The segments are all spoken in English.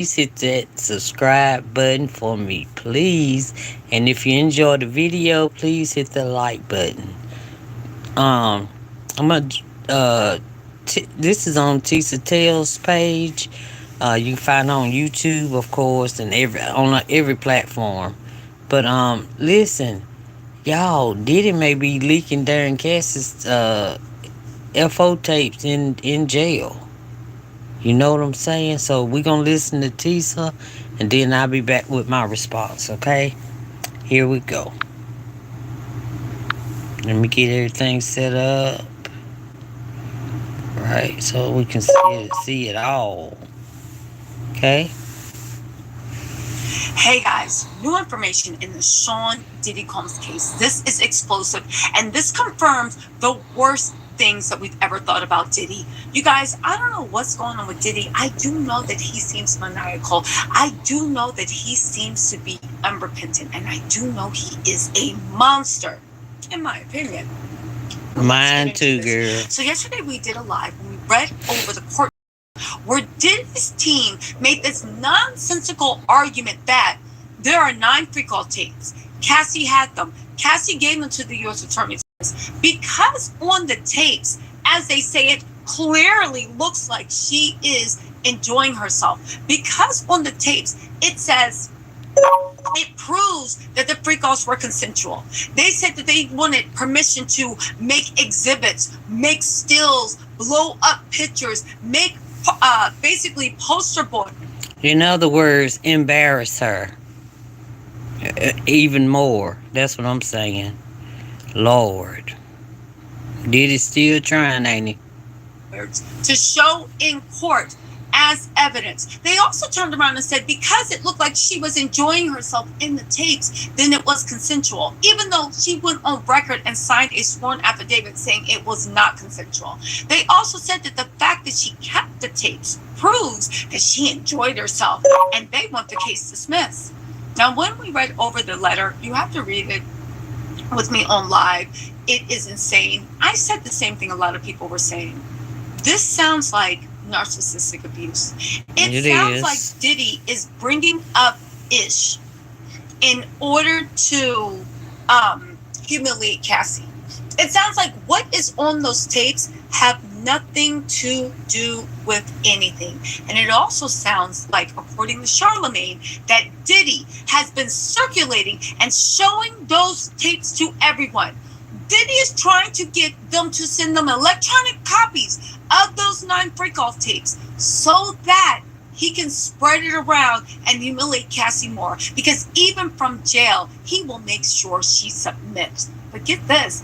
please hit that subscribe button for me, please. And if you enjoy the video, please hit the like button. Um, I'm gonna this is on Tisa Tales page. You can find it on YouTube, of course, and every platform. But listen, y'all, Diddy may be leaking Darren Cass's FO tapes in jail. You know what I'm saying? So we gonna listen to Tisa, and then I'll be back with my response. Okay, here we go. Let me get everything set up right so we can see it all. Okay. Hey guys, new information in the Sean Diddy Combs case. This is explosive, and this confirms the worst things that we've ever thought about Diddy. You guys, I don't know what's going on with Diddy. I do know that he seems maniacal. I do know that he seems to be unrepentant, and I do know he is a monster, in my opinion. Mine too, girl. So yesterday we did a live when we read over the court where Diddy's team made this nonsensical argument that there are 9 free call tapes. Cassie had them. Cassie gave them to the U.S. Attorney's Office because on the tapes, as they say, it clearly looks like she is enjoying herself. Because on the tapes, it says it proves that the free calls were consensual. They said that they wanted permission to make exhibits, make stills, blow up pictures, make basically poster board. In other words, embarrass her even more. That's what I'm saying. Lord, Diddy still trying, ain't he? To show in court as evidence. They also turned around and said because it looked like she was enjoying herself in the tapes, then it was consensual, even though she went on record and signed a sworn affidavit saying it was not consensual. They also said that the fact that she kept the tapes proves that she enjoyed herself, and they want the case dismissed. Now, when we read over the letter, you have to read it with me on live. It is insane. I said the same thing a lot of people were saying. This sounds like narcissistic abuse. It sounds like Diddy is bringing up Ish in order to humiliate Cassie. It sounds like what is on those tapes have nothing to do with anything. And it also sounds like, according to Charlemagne, that Diddy has been circulating and showing those tapes to everyone. Diddy is trying to get them to send them electronic copies of those 9 free call tapes so that he can spread it around and humiliate Cassie more. Because even from jail, he will make sure she submits. But get this,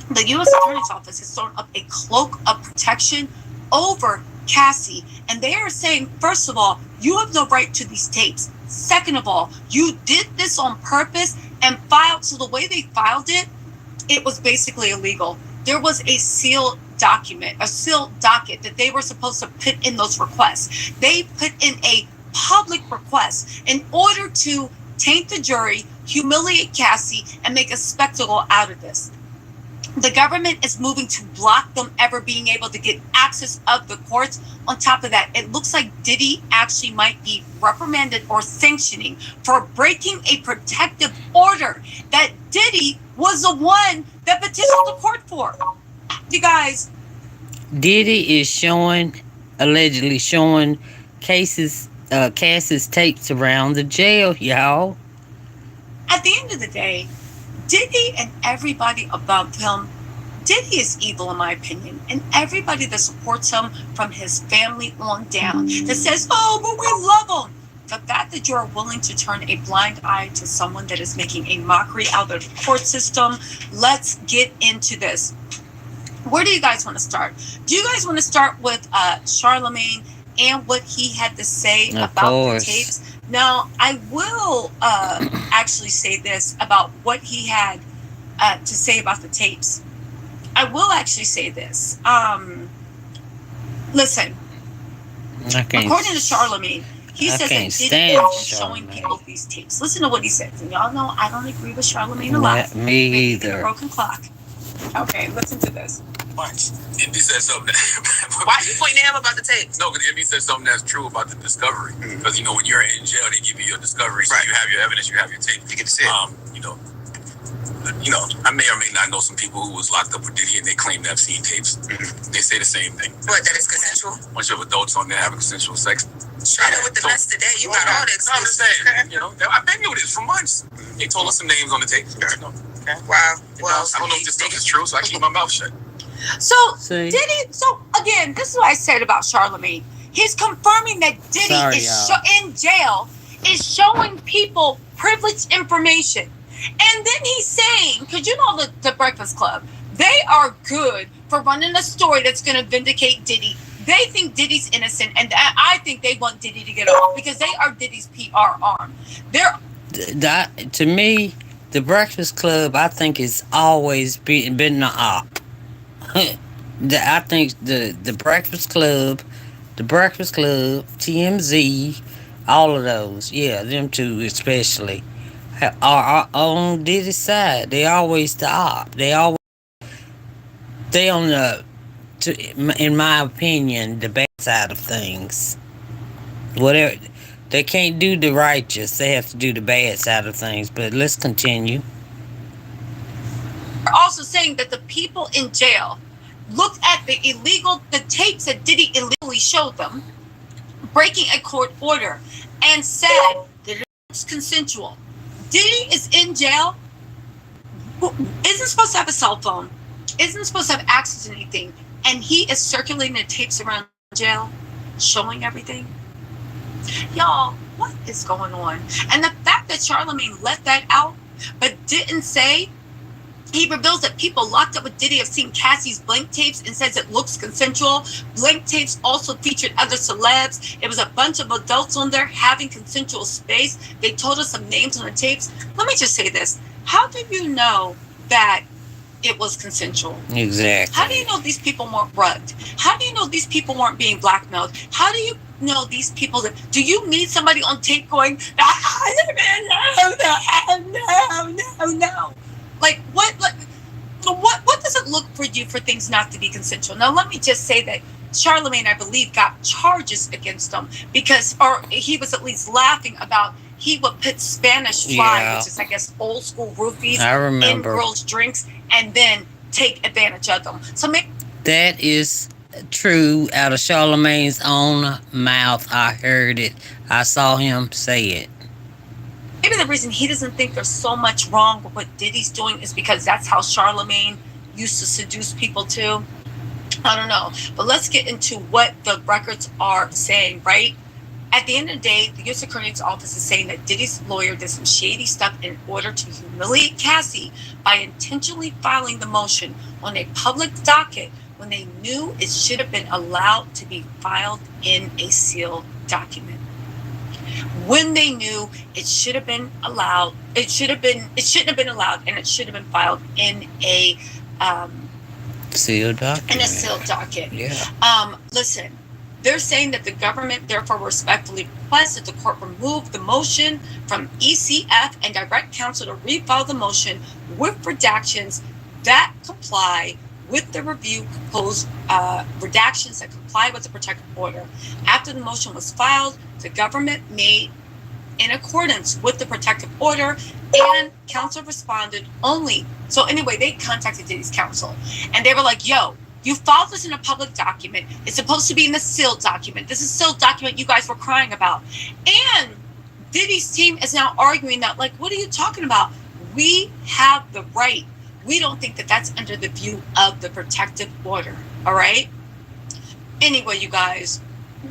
the U.S. Attorney's Office has thrown up a cloak of protection over Cassie. And they are saying, first of all, you have no right to these tapes. Second of all, you did this on purpose and filed. So the way they filed it, it was basically illegal. There was a sealed document, a sealed docket that they were supposed to put in those requests. They put in a public request in order to taint the jury, humiliate Cassie, and make a spectacle out of this. The government is moving to block them ever being able to get access of the courts. On top of that, it looks like Diddy actually might be reprimanded or sanctioning for breaking a protective order that Diddy was the one that petitioned the court for. You guys, Diddy is allegedly showing Cass's tapes around the jail, y'all. At the end of the day, Diddy and everybody above him, Diddy is evil in my opinion, and everybody that supports him from his family on down that says, oh, but we love him. The fact that you're willing to turn a blind eye to someone that is making a mockery out of the court system, let's get into this. Where do you guys want to start? Do you guys want to start with Charlemagne and what he had to say about the tapes? Now, I will actually say this about what he had to say about the tapes. I will actually say this. Listen, according to Charlemagne, he says that Diddy is showing people these tapes. Listen to what he says. And y'all know I don't agree with Charlemagne a lot. Me either. A broken clock. Okay, listen to this. months. MB said something. Why are you pointing at him about the tapes? No, because MB said something that's true about the discovery. Because, when you're in jail, they give you your discovery. So you have your evidence, you have your tape. You get to see it. I may or may not know some people who was locked up with Diddy and they claim to have seen tapes. They say the same thing. What, that is consensual? A bunch of adults on there having consensual sex. Shut with the mess today. You got all the excuses. I'm just saying, I've been doing this for months. They told us some names on the tape. Okay. Wow. Well, I don't know if this stuff is true, so I keep my mouth shut. So, Diddy, again, this is what I said about Charlamagne. He's confirming that Diddy is in jail, is showing people privileged information. And then he's saying, because the Breakfast Club, they are good for running a story that's going to vindicate Diddy. They think Diddy's innocent, and I think they want Diddy to get off because they are Diddy's PR arm. To me, the Breakfast Club, I think, has always been the op. I think the Breakfast Club, TMZ, all of those, them two especially, are on Diddy's side. They always the op. They on the, in my opinion, the bad side of things. Whatever, they can't do the righteous. They have to do the bad side of things. But let's continue. They're also saying that the people in jail looked at the tapes that Diddy illegally showed them, breaking a court order, and said that it was consensual. Diddy is in jail, isn't supposed to have a cell phone, isn't supposed to have access to anything, and he is circulating the tapes around jail, showing everything. Y'all, what is going on? And the fact that Charlamagne let that out, but didn't say, he reveals that people locked up with Diddy have seen Cassie's blank tapes and says it looks consensual. Blank tapes also featured other celebs. It was a bunch of adults on there having consensual space. They told us some names on the tapes. Let me just say this. How do you know that it was consensual? Exactly. How do you know these people weren't rugged? How do you know these people weren't being blackmailed? How do you know these people do you need somebody on tape going, no. Like, what does it look for you for things not to be consensual? Now, let me just say that Charlamagne, I believe, got charges against him or he was at least laughing about he would put Spanish fly, which is, I guess, old school roofies in girls' drinks and then take advantage of them. So that is true out of Charlamagne's own mouth. I heard it. I saw him say it. Maybe the reason he doesn't think there's so much wrong with what Diddy's doing is because that's how Charlamagne used to seduce people too. I don't know. But let's get into what the records are saying, right? At the end of the day, the U.S. Attorney's Office is saying that Diddy's lawyer did some shady stuff in order to humiliate Cassie by intentionally filing the motion on a public docket when they knew it should have been allowed to be filed in a sealed document. When they knew it should have been allowed, it shouldn't have been allowed, and it should have been filed in a sealed document. In a sealed docket. Yeah. Listen, they're saying that the government therefore respectfully requests that the court remove the motion from ECF and direct counsel to refile the motion with redactions that comply with the review proposed redactions that comply with the protective order. After the motion was filed, the government made in accordance with the protective order, and counsel responded only. So anyway, they contacted Diddy's counsel, and they were like, yo, you filed this in a public document. It's supposed to be in the sealed document. This is a sealed document you guys were crying about. And Diddy's team is now arguing that, like, what are you talking about? We have the right. We don't think that that's under the view of the protective order. All right? Anyway, you guys,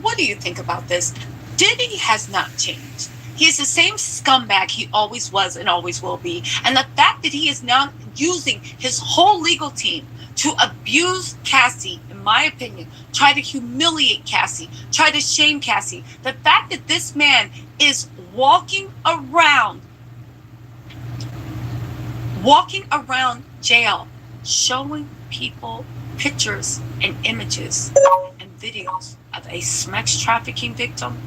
what do you think about this? Diddy has not changed. He is the same scumbag he always was and always will be. And the fact that he is now using his whole legal team to abuse Cassie, in my opinion, try to humiliate Cassie, try to shame Cassie. The fact that this man is walking around jail, showing people pictures and images and videos of a sex trafficking victim,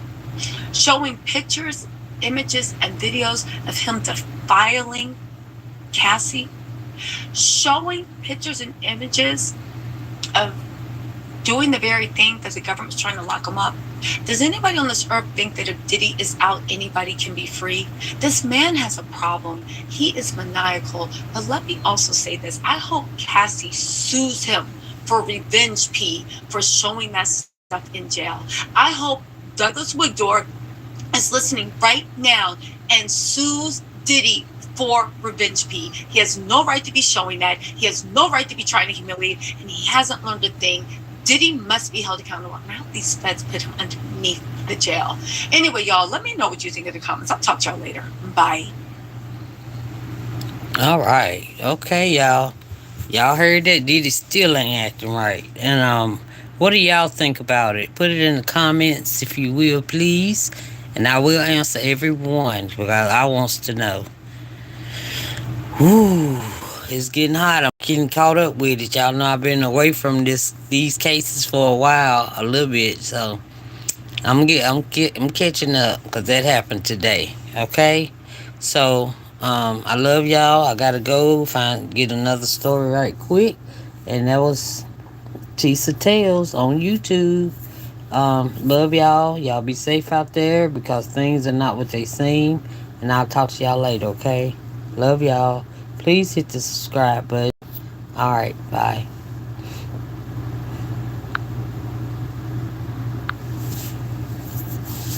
showing pictures, images, and videos of him defiling Cassie, showing pictures and images of doing the very thing that the government's trying to lock him up? Does anybody on this earth think that if Diddy is out, anybody can be free? This man has a problem. He is maniacal. But let me also say this. I hope Cassie sues him for revenge P for showing that stuff in jail. I hope Douglas Wigdor is listening right now and sues Diddy for revenge P. He has no right to be showing that. He has no right to be trying to humiliate, and he hasn't learned a thing. Diddy must be held accountable. And I hope these feds put him underneath the jail. Anyway, y'all, let me know what you think in the comments. I'll talk to y'all later. Bye. All right. Okay, y'all. Y'all heard that Diddy still ain't acting right. And what do y'all think about it? Put it in the comments if you will, please. And I will answer every one because I wants to know. Whew, it's getting hot. I'm getting caught up with it. Y'all know I've been away from these cases for a while, a little bit. So I'm catching up because that happened today. Okay, so I love y'all. I gotta go get another story right quick, and that was Tisa Tales on YouTube. Love y'all. Y'all be safe out there because things are not what they seem. And I'll talk to y'all later, okay? Love y'all. Please hit the subscribe button. Alright, bye.